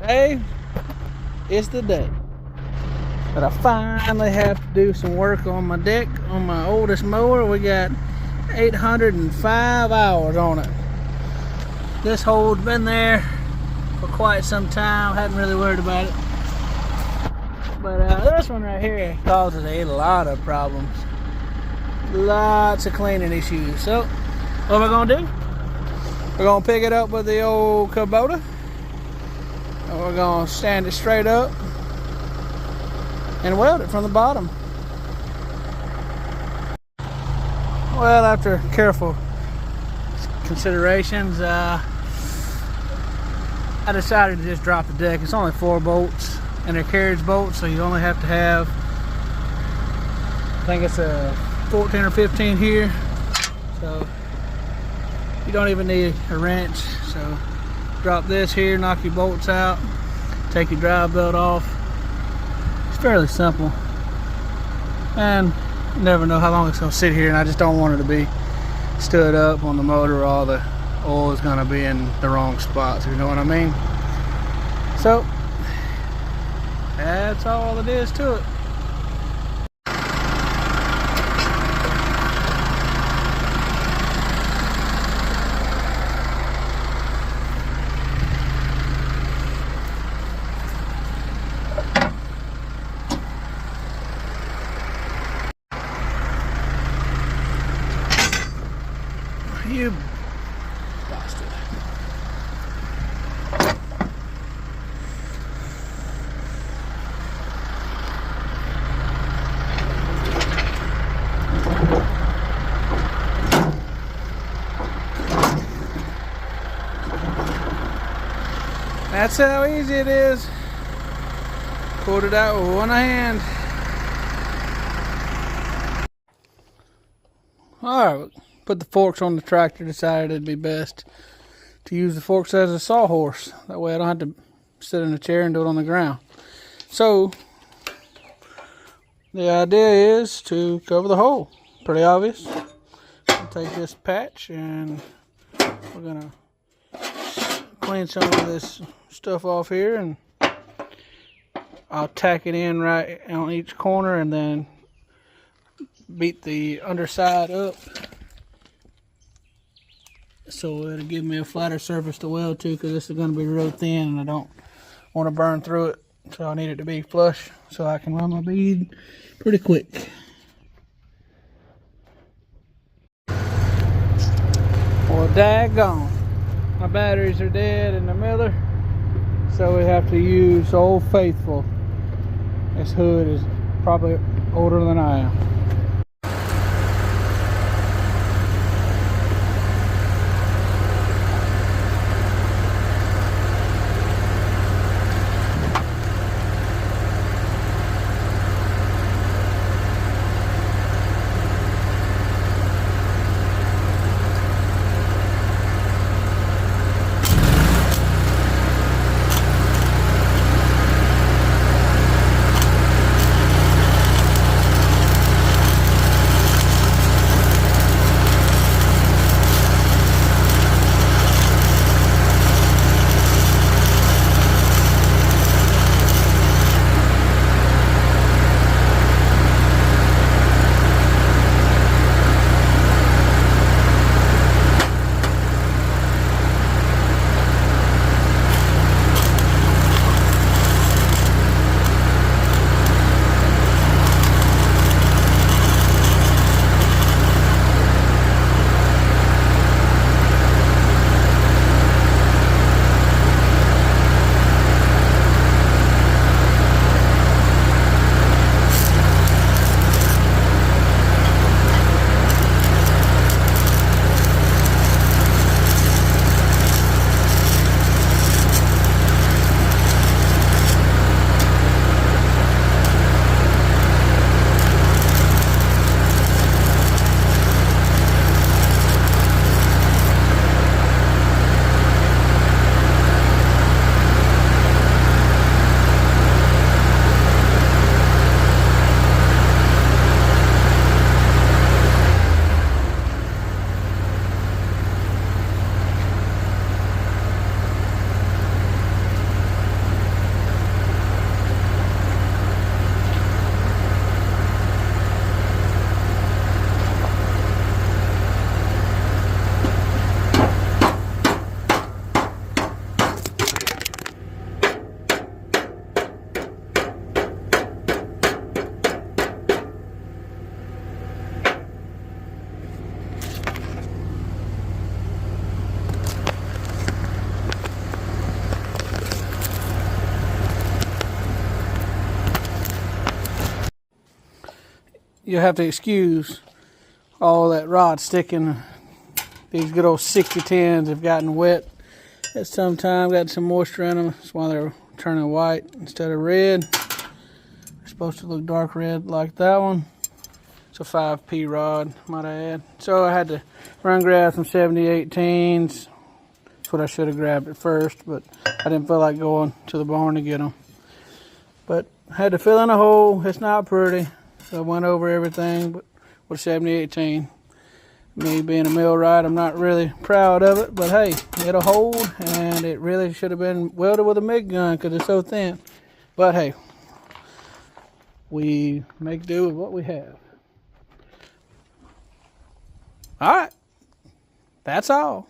Today is the day that I finally have to do some work on my deck on my oldest mower. We got 805 hours on it. This hole's been there for quite some time. Hadn't really worried about it. But this one right here causes a lot of problems. Lots of cleaning issues. So what we're gonna do, we're gonna pick it up with the old Kubota. And we're gonna stand it straight up and weld it from the bottom. Well, after careful considerations, I decided to just drop the deck. It's only 4 bolts and they're carriage bolts, so you only have to have, I think it's a 14 or 15 here, so you don't even need a wrench. So drop this here, knock your bolts out, take your drive belt off. It's fairly simple, and you never know how long it's going to sit here, and I just don't want it to be stood up on the motor or all the oil is going to be in the wrong spots, you know what I mean? So that's all it is to it. You bastard. That's how easy it is. Pulled it out with one hand. Alright, put the forks on the tractor. Decided it'd be best to use the forks as a sawhorse. That way I don't have to sit in a chair and do it on the ground. So the idea is to cover the hole. Pretty obvious. I'll take this patch and we're gonna clean some of this stuff off here, and I'll tack it in right on each corner and then beat the underside up so it'll give me a flatter surface to weld to, because this is going to be real thin and I don't want to burn through it, so I need it to be flush so I can run my bead pretty quick. Well, daggone, my batteries are dead in the miller, so we have to use Old Faithful. This hood is probably older than I am. you'll have to excuse all that rod sticking. These good old 6010s have gotten wet at some time, got some moisture in them. That's why they're turning white instead of red. They're supposed to look dark red like that one. It's a 5P rod, might I add. So I had to grab some 7018s. That's what I should have grabbed at first, but I didn't feel like going to the barn to get them. But I had to fill in a hole. It's not pretty. So I went over everything but with 7018. Me being a millwright, I'm not really proud of it, but hey, it'll hold, and it really should have been welded with a MIG gun because it's so thin. But hey, we make do with what we have. All right, that's all.